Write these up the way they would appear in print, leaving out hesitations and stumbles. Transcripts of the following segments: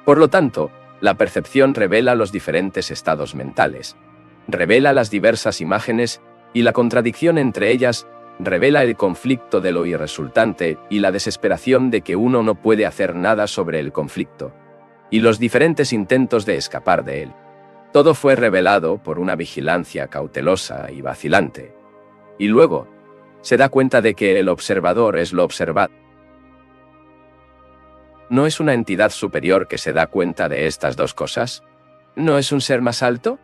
Por lo tanto, la percepción revela los diferentes estados mentales, revela las diversas imágenes y la contradicción entre ellas, revela el conflicto de lo irresultante y la desesperación de que uno no puede hacer nada sobre el conflicto, y los diferentes intentos de escapar de él. Todo fue revelado por una vigilancia cautelosa y vacilante. Y luego, se da cuenta de que el observador es lo observado. ¿No es una entidad superior que se da cuenta de estas dos cosas? ¿No es un ser más alto?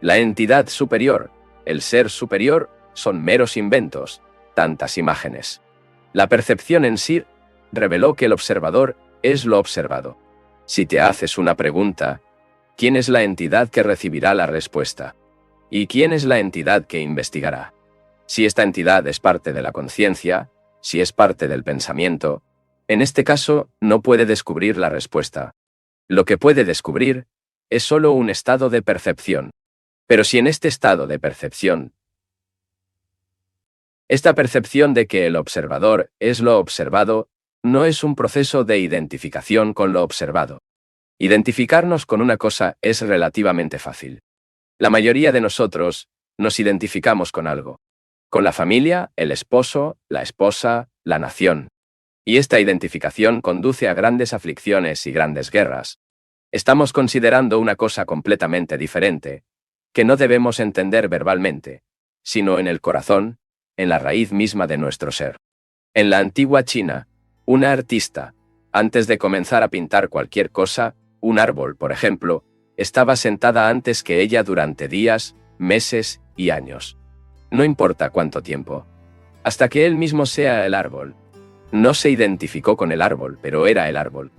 La entidad superior, el ser superior, son meros inventos, tantas imágenes. La percepción en sí reveló que el observador es lo observado. Si te haces una pregunta, ¿quién es la entidad que recibirá la respuesta? ¿Y quién es la entidad que investigará? Si esta entidad es parte de la conciencia, si es parte del pensamiento, en este caso no puede descubrir la respuesta. Lo que puede descubrir es solo un estado de percepción. Pero si en este estado de percepción, esta percepción de que el observador es lo observado, no es un proceso de identificación con lo observado. Identificarnos con una cosa es relativamente fácil. La mayoría de nosotros nos identificamos con algo. Con la familia, el esposo, la esposa, la nación. Y esta identificación conduce a grandes aflicciones y grandes guerras. Estamos considerando una cosa completamente diferente, que no debemos entender verbalmente, sino en el corazón, en la raíz misma de nuestro ser. En la antigua China, una artista, antes de comenzar a pintar cualquier cosa, un árbol, por ejemplo, estaba sentada antes que ella durante días, meses y años. No importa cuánto tiempo. Hasta que él mismo sea el árbol. No se identificó con el árbol, pero era el árbol.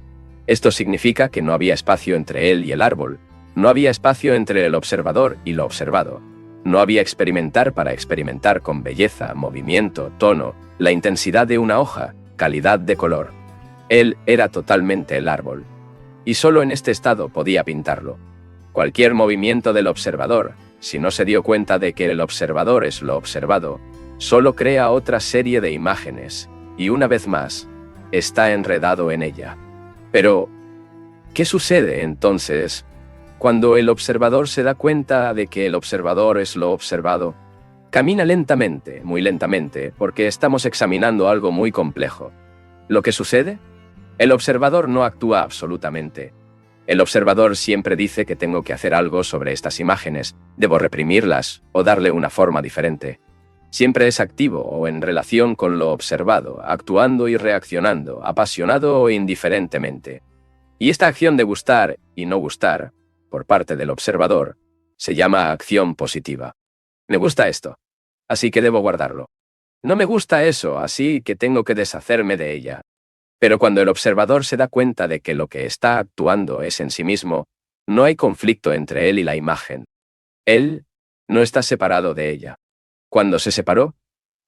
Esto significa que no había espacio entre él y el árbol. No había espacio entre el observador y lo observado. No había experimentar para experimentar con belleza, movimiento, tono, la intensidad de una hoja, calidad de color. Él era totalmente el árbol. Y solo en este estado podía pintarlo. Cualquier movimiento del observador, si no se dio cuenta de que el observador es lo observado, solo crea otra serie de imágenes, y una vez más, está enredado en ella. Pero, ¿qué sucede entonces cuando el observador se da cuenta de que el observador es lo observado? Camina lentamente, muy lentamente, porque estamos examinando algo muy complejo. ¿Lo que sucede? El observador no actúa absolutamente. El observador siempre dice que tengo que hacer algo sobre estas imágenes, debo reprimirlas o darle una forma diferente. Siempre es activo o en relación con lo observado, actuando y reaccionando, apasionado o indiferentemente. Y esta acción de gustar y no gustar, por parte del observador, se llama acción positiva. Me gusta esto, así que debo guardarlo. No me gusta eso, así que tengo que deshacerme de ella. Pero cuando el observador se da cuenta de que lo que está actuando es en sí mismo, no hay conflicto entre él y la imagen. Él no está separado de ella. Cuando se separó,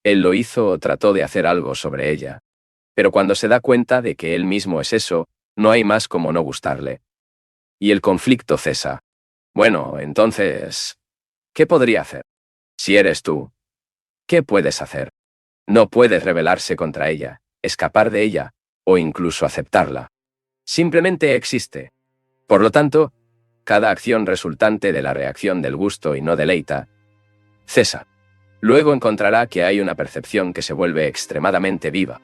él lo hizo o trató de hacer algo sobre ella. Pero cuando se da cuenta de que él mismo es eso, no hay más como no gustarle. Y el conflicto cesa. Bueno, entonces, ¿qué podría hacer? Si eres tú, ¿qué puedes hacer? No puedes rebelarse contra ella, escapar de ella, o incluso aceptarla. Simplemente existe. Por lo tanto, cada acción resultante de la reacción del gusto y no deleita, cesa. Luego encontrará que hay una percepción que se vuelve extremadamente viva.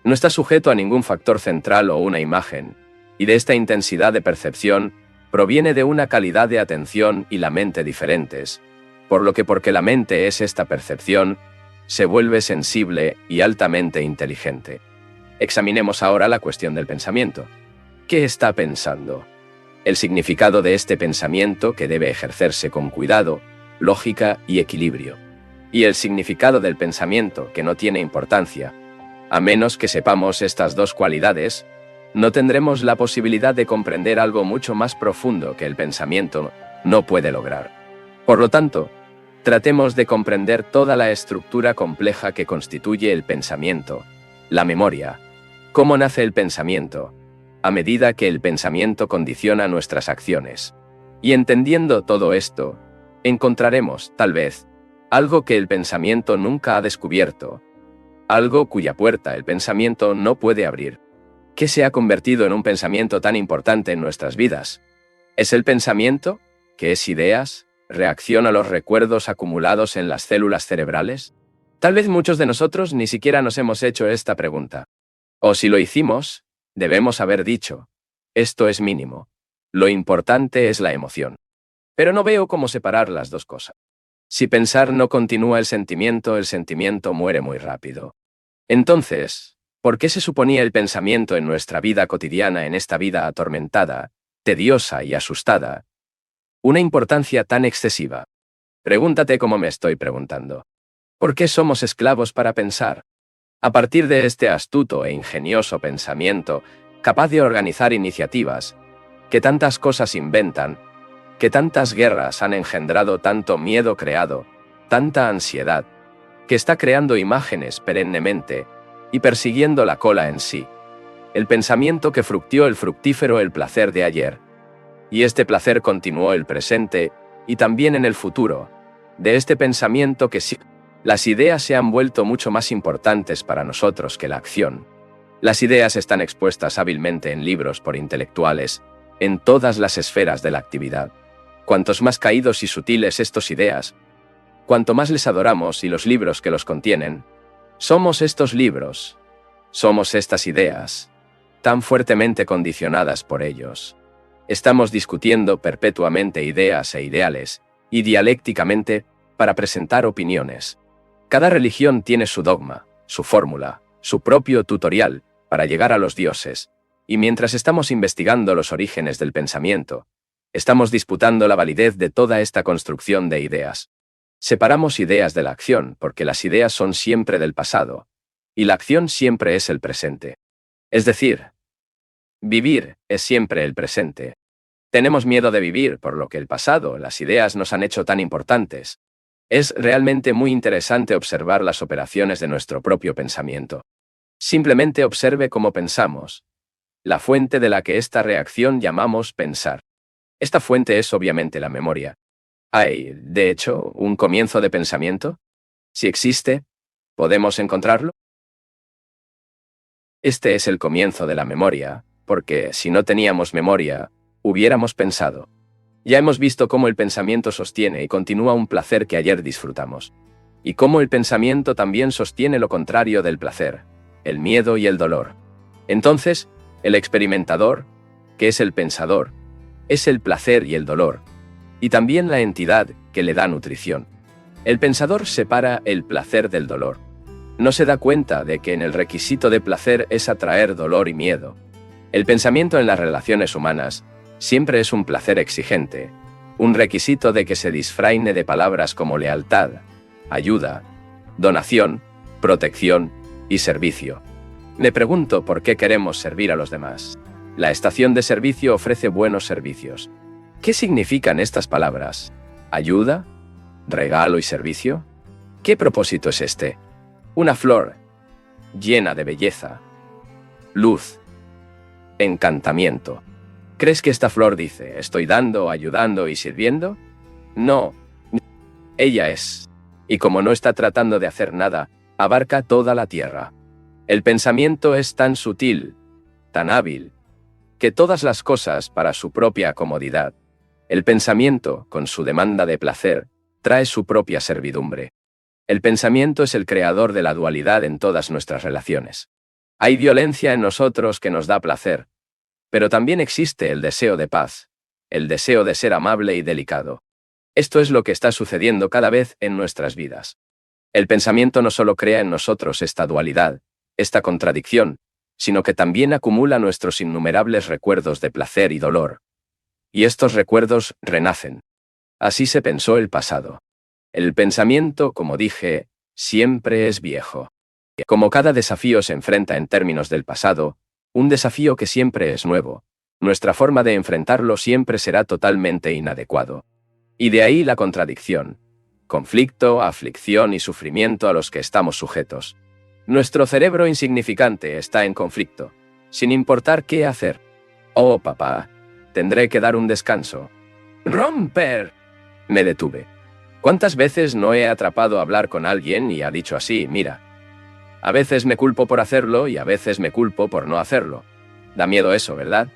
No está sujeto a ningún factor central o una imagen, y de esta intensidad de percepción proviene de una calidad de atención y la mente diferentes, por lo que porque la mente es esta percepción, se vuelve sensible y altamente inteligente. Examinemos ahora la cuestión del pensamiento. ¿Qué está pensando? El significado de este pensamiento que debe ejercerse con cuidado, lógica y equilibrio. Y el significado del pensamiento que no tiene importancia. A menos que sepamos estas dos cualidades, no tendremos la posibilidad de comprender algo mucho más profundo que el pensamiento no puede lograr. Por lo tanto, tratemos de comprender toda la estructura compleja que constituye el pensamiento, la memoria, cómo nace el pensamiento, a medida que el pensamiento condiciona nuestras acciones. Y entendiendo todo esto, encontraremos, tal vez, algo que el pensamiento nunca ha descubierto, algo cuya puerta el pensamiento no puede abrir. ¿Qué se ha convertido en un pensamiento tan importante en nuestras vidas? ¿Es el pensamiento, que es ideas, reacción a los recuerdos acumulados en las células cerebrales? Tal vez muchos de nosotros ni siquiera nos hemos hecho esta pregunta. O si lo hicimos, debemos haber dicho, esto es mínimo. Lo importante es la emoción. Pero no veo cómo separar las dos cosas. Si pensar no continúa el sentimiento muere muy rápido. Entonces, ¿por qué se suponía el pensamiento en nuestra vida cotidiana, en esta vida atormentada, tediosa y asustada, una importancia tan excesiva? Pregúntate cómo me estoy preguntando. ¿Por qué somos esclavos para pensar? A partir de este astuto e ingenioso pensamiento, capaz de organizar iniciativas, que tantas cosas inventan, que tantas guerras han engendrado, tanto miedo creado, tanta ansiedad, que está creando imágenes perennemente y persiguiendo la cola en sí. El pensamiento que fructió el fructífero el placer de ayer. Y este placer continuó el presente y también en el futuro. De este pensamiento que sí, las ideas se han vuelto mucho más importantes para nosotros que la acción. Las ideas están expuestas hábilmente en libros por intelectuales, en todas las esferas de la actividad. Cuantos más caídos y sutiles estos ideas, cuanto más les adoramos y los libros que los contienen, somos estos libros, somos estas ideas, tan fuertemente condicionadas por ellos. Estamos discutiendo perpetuamente ideas e ideales, y dialécticamente, para presentar opiniones. Cada religión tiene su dogma, su fórmula, su propio tutorial, para llegar a los dioses, y mientras estamos investigando los orígenes del pensamiento, estamos disputando la validez de toda esta construcción de ideas. Separamos ideas de la acción porque las ideas son siempre del pasado, y la acción siempre es el presente. Es decir, vivir es siempre el presente. Tenemos miedo de vivir por lo que el pasado, las ideas nos han hecho tan importantes. Es realmente muy interesante observar las operaciones de nuestro propio pensamiento. Simplemente observe cómo pensamos, la fuente de la que esta reacción llamamos pensar. Esta fuente es obviamente la memoria. ¿Hay, de hecho, un comienzo de pensamiento? Si existe, ¿podemos encontrarlo? Este es el comienzo de la memoria, porque si no teníamos memoria, hubiéramos pensado. Ya hemos visto cómo el pensamiento sostiene y continúa un placer que ayer disfrutamos, y cómo el pensamiento también sostiene lo contrario del placer, el miedo y el dolor. Entonces, el experimentador, que es el pensador, es el placer y el dolor, y también la entidad que le da nutrición. El pensador separa el placer del dolor. No se da cuenta de que en el requisito de placer es atraer dolor y miedo. El pensamiento en las relaciones humanas siempre es un placer exigente, un requisito de que se disfraine de palabras como lealtad, ayuda, donación, protección y servicio. Me pregunto por qué queremos servir a los demás. La estación de servicio ofrece buenos servicios. ¿Qué significan estas palabras? ¿Ayuda? ¿Regalo y servicio? ¿Qué propósito es este? Una flor llena de belleza, luz, encantamiento. ¿Crees que esta flor dice, estoy dando, ayudando y sirviendo? No. Ella es. Y como no está tratando de hacer nada, abarca toda la tierra. El pensamiento es tan sutil, tan hábil, que todas las cosas para su propia comodidad. El pensamiento, con su demanda de placer, trae su propia servidumbre. El pensamiento es el creador de la dualidad en todas nuestras relaciones. Hay violencia en nosotros que nos da placer, pero también existe el deseo de paz, el deseo de ser amable y delicado. Esto es lo que está sucediendo cada vez en nuestras vidas. El pensamiento no solo crea en nosotros esta dualidad, esta contradicción, sino que también acumula nuestros innumerables recuerdos de placer y dolor. Y estos recuerdos renacen. Así se pensó el pasado. El pensamiento, como dije, siempre es viejo. Como cada desafío se enfrenta en términos del pasado, un desafío que siempre es nuevo, nuestra forma de enfrentarlo siempre será totalmente inadecuado. Y de ahí la contradicción, conflicto, aflicción y sufrimiento a los que estamos sujetos. Nuestro cerebro insignificante está en conflicto, sin importar qué hacer. Oh, papá, tendré que dar un descanso. ¡Romper! Me detuve. ¿Cuántas veces no he atrapado a hablar con alguien y ha dicho así, mira? A veces me culpo por hacerlo y a veces me culpo por no hacerlo. Da miedo eso, ¿verdad?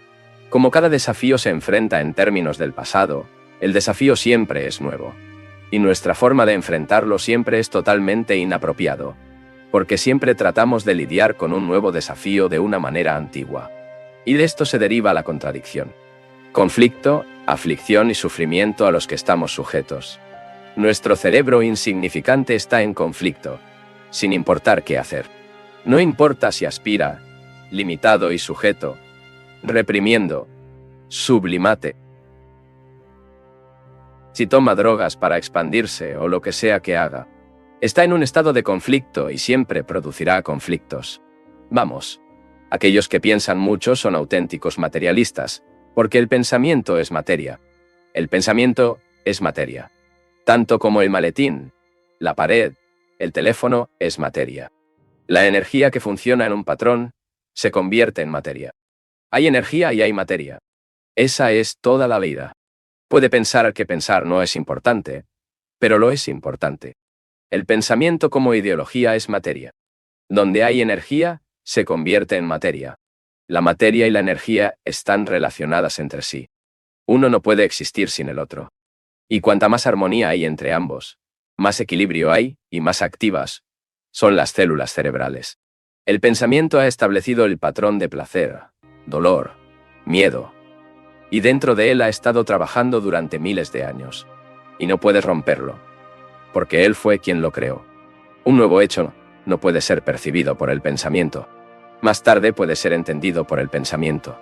Como cada desafío se enfrenta en términos del pasado, el desafío siempre es nuevo. Y nuestra forma de enfrentarlo siempre es totalmente inapropiado, porque siempre tratamos de lidiar con un nuevo desafío de una manera antigua. Y de esto se deriva la contradicción. Conflicto, aflicción y sufrimiento a los que estamos sujetos. Nuestro cerebro insignificante está en conflicto, sin importar qué hacer. No importa si aspira, limitado y sujeto, reprimiendo, sublimate. Si toma drogas para expandirse o lo que sea que haga, está en un estado de conflicto y siempre producirá conflictos. Vamos, aquellos que piensan mucho son auténticos materialistas, porque el pensamiento es materia. El pensamiento es materia. Tanto como el maletín, la pared, el teléfono es materia. La energía que funciona en un patrón se convierte en materia. Hay energía y hay materia. Esa es toda la vida. Puede pensar que pensar no es importante, pero lo es importante. El pensamiento como ideología es materia. Donde hay energía, se convierte en materia. La materia y la energía están relacionadas entre sí. Uno no puede existir sin el otro. Y cuanta más armonía hay entre ambos, más equilibrio hay y más activas son las células cerebrales. El pensamiento ha establecido el patrón de placer, dolor, miedo, y dentro de él ha estado trabajando durante miles de años. Y no puedes romperlo, porque él fue quien lo creó. Un nuevo hecho no puede ser percibido por el pensamiento. Más tarde puede ser entendido por el pensamiento,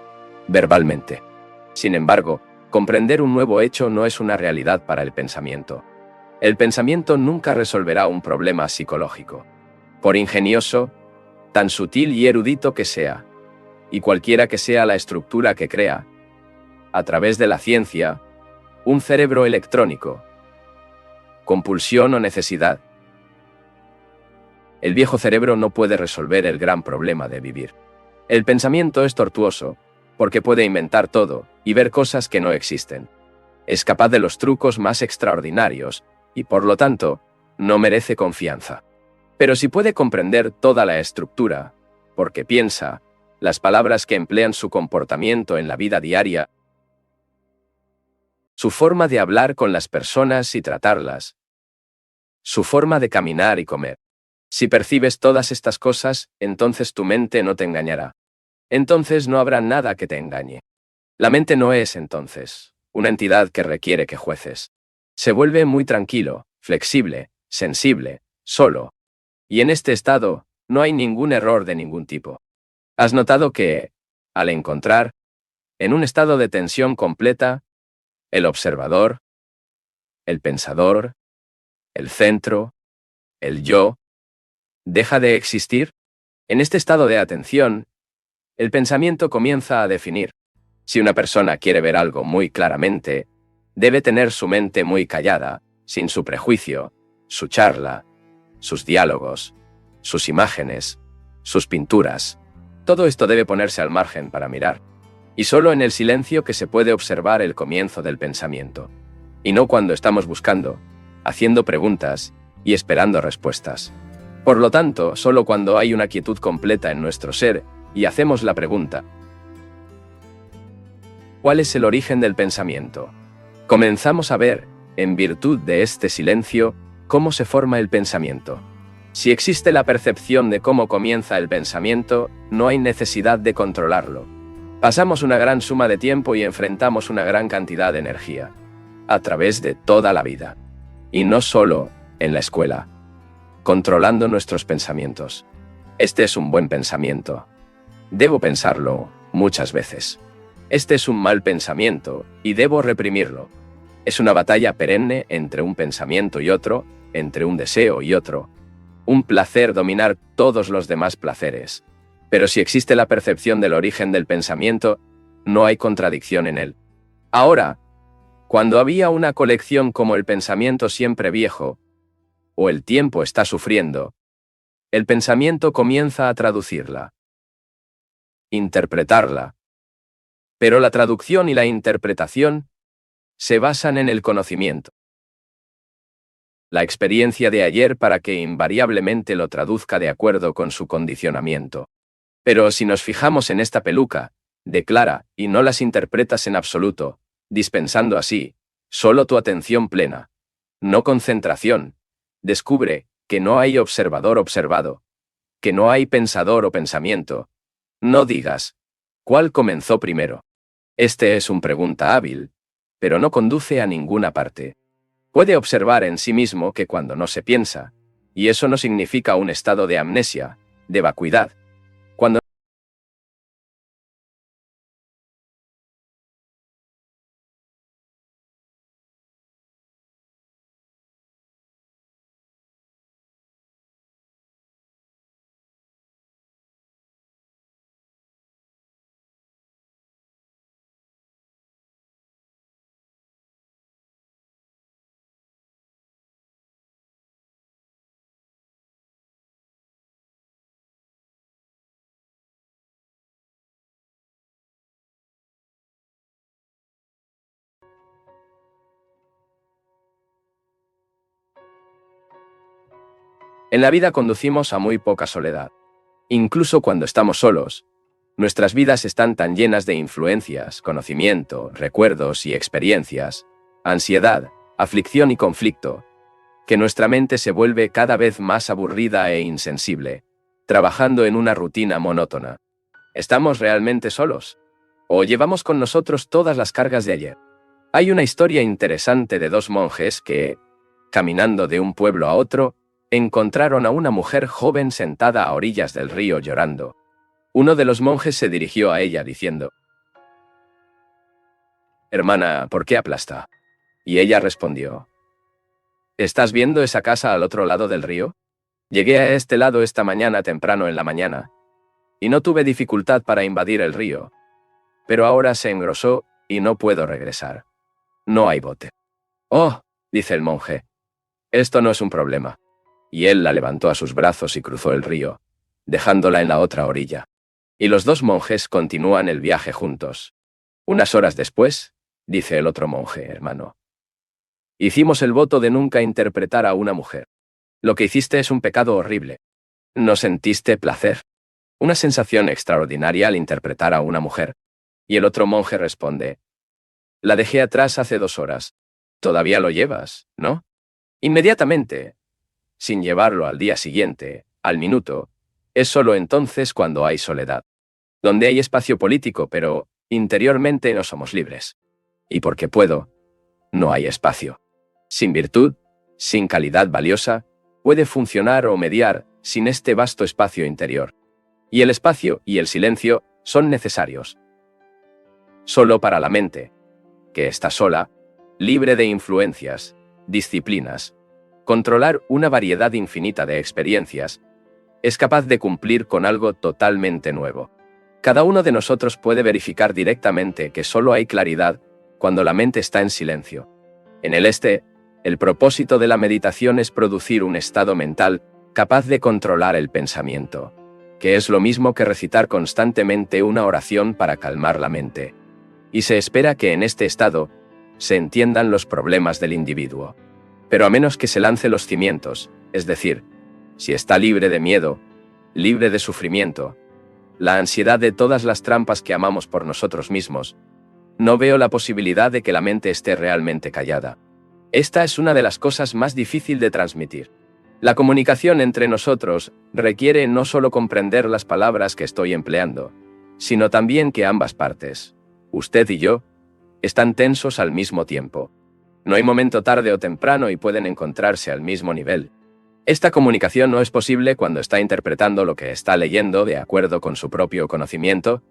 verbalmente. Sin embargo, comprender un nuevo hecho no es una realidad para el pensamiento. El pensamiento nunca resolverá un problema psicológico. Por ingenioso, tan sutil y erudito que sea, y cualquiera que sea la estructura que crea, a través de la ciencia, un cerebro electrónico, compulsión o necesidad. El viejo cerebro no puede resolver el gran problema de vivir. El pensamiento es tortuoso, porque puede inventar todo y ver cosas que no existen. Es capaz de los trucos más extraordinarios y, por lo tanto, no merece confianza. Pero si puede comprender toda la estructura, porque piensa, las palabras que emplean su comportamiento en la vida diaria, su forma de hablar con las personas y tratarlas, su forma de caminar y comer. Si percibes todas estas cosas, entonces tu mente no te engañará. Entonces no habrá nada que te engañe. La mente no es, entonces, una entidad que requiere que jueces. Se vuelve muy tranquilo, flexible, sensible, solo. Y en este estado, no hay ningún error de ningún tipo. ¿Has notado que, al encontrar, en un estado de tensión completa, el observador, el pensador, el centro, el yo, deja de existir? En este estado de atención, el pensamiento comienza a definir. Si una persona quiere ver algo muy claramente, debe tener su mente muy callada, sin su prejuicio, su charla, sus diálogos, sus imágenes, sus pinturas. Todo esto debe ponerse al margen para mirar. Y solo en el silencio que se puede observar el comienzo del pensamiento. Y no cuando estamos buscando, haciendo preguntas y esperando respuestas. Por lo tanto, solo cuando hay una quietud completa en nuestro ser y hacemos la pregunta: ¿cuál es el origen del pensamiento? Comenzamos a ver, en virtud de este silencio, cómo se forma el pensamiento. Si existe la percepción de cómo comienza el pensamiento, no hay necesidad de controlarlo. Pasamos una gran suma de tiempo y enfrentamos una gran cantidad de energía, a través de toda la vida. Y no solo en la escuela, controlando nuestros pensamientos. Este es un buen pensamiento. Debo pensarlo muchas veces. Este es un mal pensamiento y debo reprimirlo. Es una batalla perenne entre un pensamiento y otro, entre un deseo y otro. Un placer dominar todos los demás placeres. Pero si existe la percepción del origen del pensamiento, no hay contradicción en él. Ahora, cuando había una colección como el pensamiento siempre viejo, o el tiempo está sufriendo, el pensamiento comienza a traducirla, interpretarla. Pero la traducción y la interpretación se basan en el conocimiento. La experiencia de ayer para que invariablemente lo traduzca de acuerdo con su condicionamiento. Pero si nos fijamos en esta peluca, Declara, y no las interpretas en absoluto, dispensando así, solo tu atención plena. No concentración. Descubre que no hay observador observado, que no hay pensador o pensamiento. No digas, ¿cuál comenzó primero? Este es una pregunta hábil, pero no conduce a ninguna parte. Puede observar en sí mismo que cuando no se piensa, y eso no significa un estado de amnesia, de vacuidad. Cuando en la vida conducimos a muy poca soledad. Incluso cuando estamos solos, nuestras vidas están tan llenas de influencias, conocimiento, recuerdos y experiencias, ansiedad, aflicción y conflicto, que nuestra mente se vuelve cada vez más aburrida e insensible, trabajando en una rutina monótona. ¿Estamos realmente solos? ¿O llevamos con nosotros todas las cargas de ayer? Hay una historia interesante de dos monjes que, caminando de un pueblo a otro, encontraron a una mujer joven sentada a orillas del río llorando. Uno de los monjes se dirigió a ella diciendo: «Hermana, ¿por qué aplasta?». Y ella respondió: «¿Estás viendo esa casa al otro lado del río? Llegué a este lado esta mañana temprano en la mañana, y no tuve dificultad para invadir el río, pero ahora se engrosó y no puedo regresar. No hay bote». «Oh», dice el monje, «esto no es un problema». Y él la levantó a sus brazos y cruzó el río, dejándola en la otra orilla. Y los dos monjes continúan el viaje juntos. Unas horas después, dice el otro monje: «Hermano, hicimos el voto de nunca interpretar a una mujer. Lo que hiciste es un pecado horrible. ¿No sentiste placer? Una sensación extraordinaria al interpretar a una mujer». Y el otro monje responde: «La dejé atrás hace 2 horas. Todavía lo llevas, ¿no?». Inmediatamente, sin llevarlo al día siguiente, al minuto, es solo entonces cuando hay soledad. Donde hay espacio político, pero interiormente no somos libres. Y porque puedo, no hay espacio. Sin virtud, sin calidad valiosa, puede funcionar o mediar sin este vasto espacio interior. Y el espacio y el silencio son necesarios. Solo para la mente, que está sola, libre de influencias, disciplinas, controlar una variedad infinita de experiencias, es capaz de cumplir con algo totalmente nuevo. Cada uno de nosotros puede verificar directamente que solo hay claridad cuando la mente está en silencio. En el propósito de la meditación es producir un estado mental capaz de controlar el pensamiento, que es lo mismo que recitar constantemente una oración para calmar la mente. Y se espera que en este estado se entiendan los problemas del individuo. Pero a menos que se lance los cimientos, es decir, si está libre de miedo, libre de sufrimiento, la ansiedad de todas las trampas que amamos por nosotros mismos, no veo la posibilidad de que la mente esté realmente callada. Esta es una de las cosas más difíciles de transmitir. La comunicación entre nosotros requiere no solo comprender las palabras que estoy empleando, sino también que ambas partes, usted y yo, están tensos al mismo tiempo. No hay momento tarde o temprano y pueden encontrarse al mismo nivel. Esta comunicación no es posible cuando está interpretando lo que está leyendo de acuerdo con su propio conocimiento,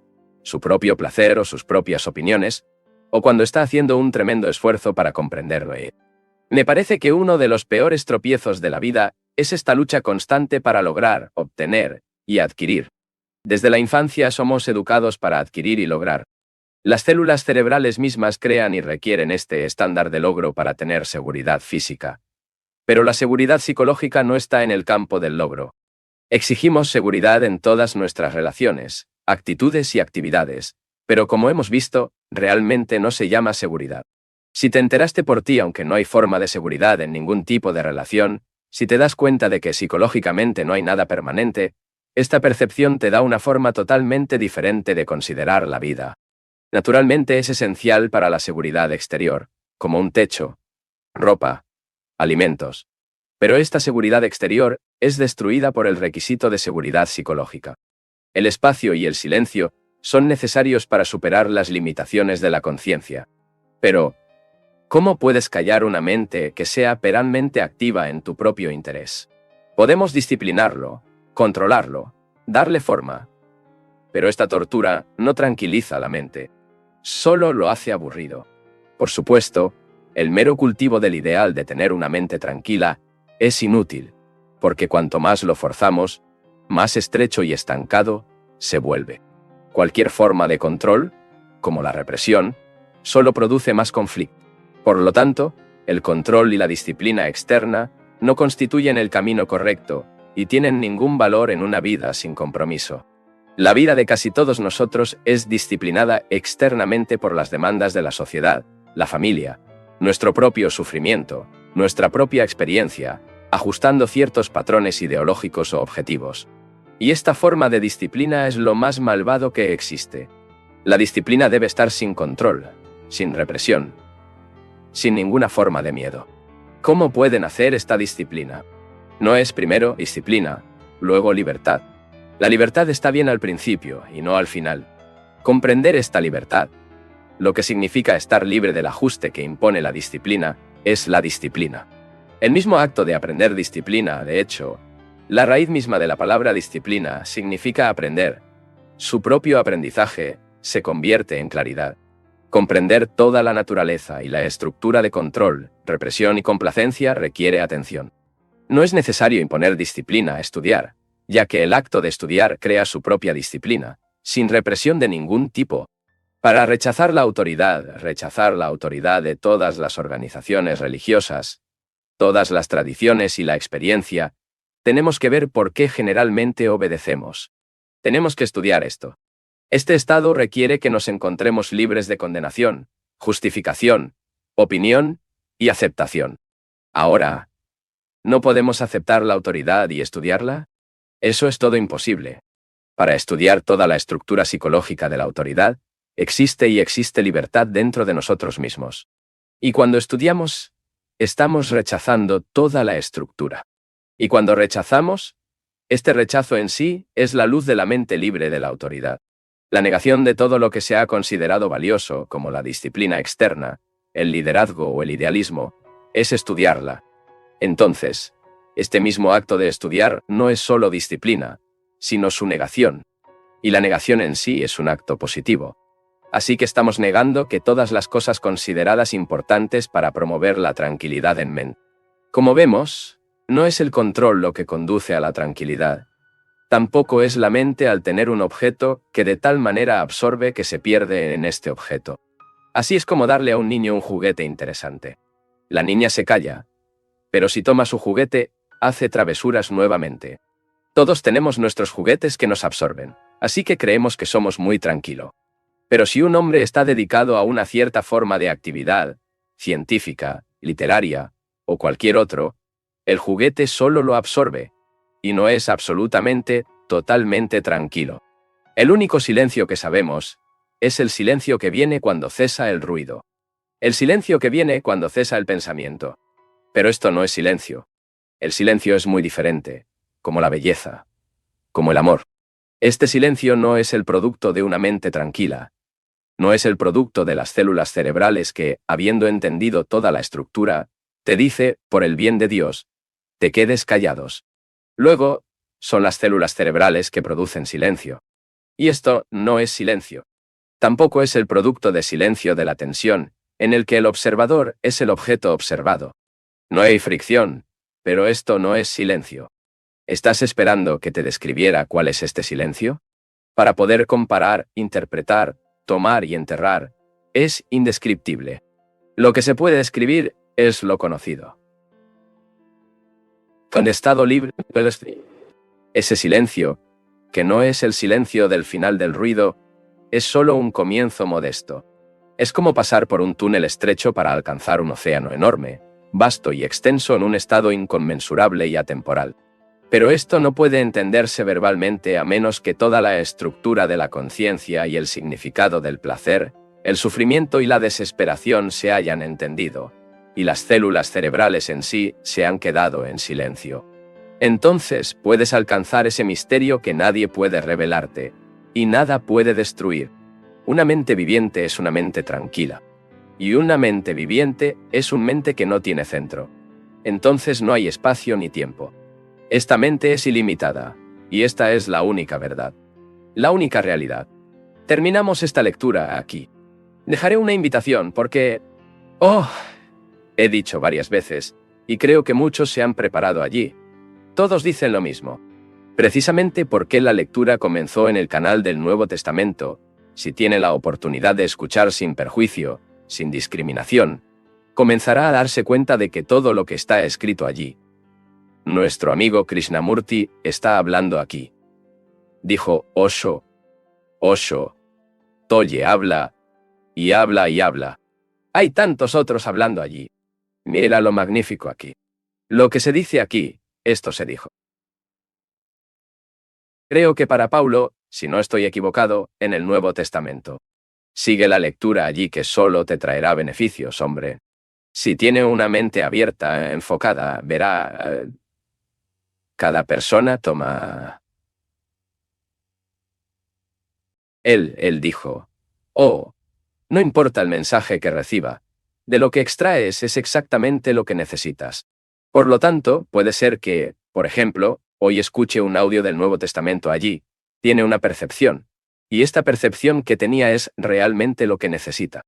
su propio placer o sus propias opiniones, o cuando está haciendo un tremendo esfuerzo para comprenderlo. Me parece que uno de los peores tropiezos de la vida es esta lucha constante para lograr, obtener y adquirir. Desde la infancia somos educados para adquirir y lograr. Las células cerebrales mismas crean y requieren este estándar de logro para tener seguridad física. Pero la seguridad psicológica no está en el campo del logro. Exigimos seguridad en todas nuestras relaciones, actitudes y actividades, pero como hemos visto, realmente no se llama seguridad. Si te enteraste por ti, aunque no hay forma de seguridad en ningún tipo de relación, si te das cuenta de que psicológicamente no hay nada permanente, Esta percepción te da una forma totalmente diferente de considerar la vida. Naturalmente es esencial para la seguridad exterior, como un techo, ropa, alimentos. Pero esta seguridad exterior es destruida por el requisito de seguridad psicológica. El espacio y el silencio son necesarios para superar las limitaciones de la conciencia. Pero, ¿cómo puedes callar una mente que sea perennemente activa en tu propio interés? Podemos disciplinarlo, controlarlo, darle forma. Pero esta tortura no tranquiliza la mente, solo lo hace aburrido. Por supuesto, el mero cultivo del ideal de tener una mente tranquila es inútil, porque cuanto más lo forzamos, más estrecho y estancado se vuelve. Cualquier forma de control, como la represión, solo produce más conflicto. Por lo tanto, el control y la disciplina externa no constituyen el camino correcto y tienen ningún valor en una vida sin compromiso. La vida de casi todos nosotros es disciplinada externamente por las demandas de la sociedad, la familia, nuestro propio sufrimiento, nuestra propia experiencia, ajustando ciertos patrones ideológicos o objetivos. Y esta forma de disciplina es lo más malvado que existe. La disciplina debe estar sin control, sin represión, sin ninguna forma de miedo. ¿Cómo pueden hacer esta disciplina? No es primero disciplina, luego libertad. La libertad está bien al principio y no al final. Comprender esta libertad, lo que significa estar libre del ajuste que impone la disciplina, es la disciplina. El mismo acto de aprender disciplina, de hecho, la raíz misma de la palabra disciplina significa aprender. Su propio aprendizaje se convierte en claridad. Comprender toda la naturaleza y la estructura de control, represión y complacencia requiere atención. No es necesario imponer disciplina a estudiar, ya que el acto de estudiar crea su propia disciplina, sin represión de ningún tipo. Para rechazar la autoridad de todas las organizaciones religiosas, todas las tradiciones y la experiencia, tenemos que ver por qué generalmente obedecemos. Tenemos que estudiar esto. Este estado requiere que nos encontremos libres de condenación, justificación, opinión y aceptación. Ahora, ¿no podemos aceptar la autoridad y estudiarla? Eso es todo imposible. Para estudiar toda la estructura psicológica de la autoridad, existe libertad dentro de nosotros mismos. Y cuando estudiamos, estamos rechazando toda la estructura. Y cuando rechazamos, este rechazo en sí es la luz de la mente libre de la autoridad. La negación de todo lo que se ha considerado valioso, como la disciplina externa, el liderazgo o el idealismo, es estudiarla. Entonces, este mismo acto de estudiar no es solo disciplina, sino su negación. Y la negación en sí es un acto positivo. Así que estamos negando que todas las cosas consideradas importantes para promover la tranquilidad en mente. Como vemos, no es el control lo que conduce a la tranquilidad. Tampoco es la mente al tener un objeto que de tal manera absorbe que se pierde en este objeto. Así es como darle a un niño un juguete interesante. La niña se calla, pero si toma su juguete, hace travesuras nuevamente. Todos tenemos nuestros juguetes que nos absorben, así que creemos que somos muy tranquilos. Pero si un hombre está dedicado a una cierta forma de actividad, científica, literaria o cualquier otro, el juguete solo lo absorbe, y no es absolutamente, totalmente tranquilo. El único silencio que sabemos es el silencio que viene cuando cesa el ruido. El silencio que viene cuando cesa el pensamiento. Pero esto no es silencio. El silencio es muy diferente, como la belleza, como el amor. Este silencio no es el producto de una mente tranquila. No es el producto de las células cerebrales que, habiendo entendido toda la estructura, te dice, por el bien de Dios, te quedes callados. Luego, son las células cerebrales que producen silencio. Y esto no es silencio. Tampoco es el producto de silencio de la tensión, en el que el observador es el objeto observado. No hay fricción, pero esto no es silencio. ¿Estás esperando que te describiera cuál es este silencio? Para poder comparar, interpretar, tomar y enterrar, es indescriptible. Lo que se puede describir es lo conocido. En estado libre, ese silencio, que no es el silencio del final del ruido, es solo un comienzo modesto. Es como pasar por un túnel estrecho para alcanzar un océano enorme, vasto y extenso en un estado inconmensurable y atemporal. Pero esto no puede entenderse verbalmente a menos que toda la estructura de la conciencia y el significado del placer, el sufrimiento y la desesperación se hayan entendido, y las células cerebrales en sí se han quedado en silencio. Entonces puedes alcanzar ese misterio que nadie puede revelarte, y nada puede destruir. Una mente viviente es una mente tranquila. Y una mente viviente es una mente que no tiene centro. Entonces no hay espacio ni tiempo. Esta mente es ilimitada, y esta es la única verdad. La única realidad. Terminamos esta lectura aquí. Dejaré una invitación porque... he dicho varias veces, y creo que muchos se han preparado allí. Todos dicen lo mismo. Precisamente porque la lectura comenzó en el canal del Nuevo Testamento, si tiene la oportunidad de escuchar sin perjuicio, sin discriminación, comenzará a darse cuenta de que todo lo que está escrito allí. Nuestro amigo Krishnamurti está hablando aquí. Dijo Osho. Osho. Toye habla, y habla y habla. Hay tantos otros hablando allí. Mira lo magnífico aquí. Lo que se dice aquí, esto se dijo. Creo que para Paulo, si no estoy equivocado, en el Nuevo Testamento. Sigue la lectura allí que solo te traerá beneficios, hombre. Si tiene una mente abierta, enfocada, verá... cada persona toma... Él dijo, no importa el mensaje que reciba, de lo que extraes es exactamente lo que necesitas. Por lo tanto, puede ser que, por ejemplo, hoy escuche un audio del Nuevo Testamento allí, tiene una percepción, y esta percepción que tenía es realmente lo que necesita.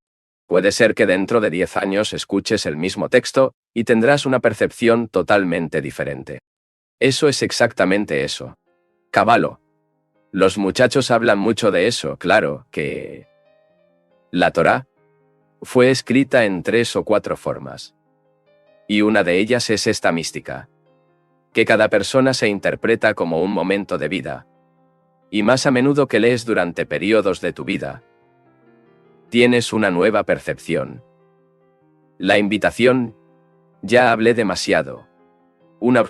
Puede ser que dentro de 10 años escuches el mismo texto y tendrás una percepción totalmente diferente. Eso es exactamente eso. Caballo. Los muchachos hablan mucho de eso, claro, que... La Torá fue escrita en 3 o 4 formas. Y una de ellas es esta mística, que cada persona se interpreta como un momento de vida. Y más a menudo que lees durante periodos de tu vida, tienes una nueva percepción. La invitación, ya hablé demasiado. Una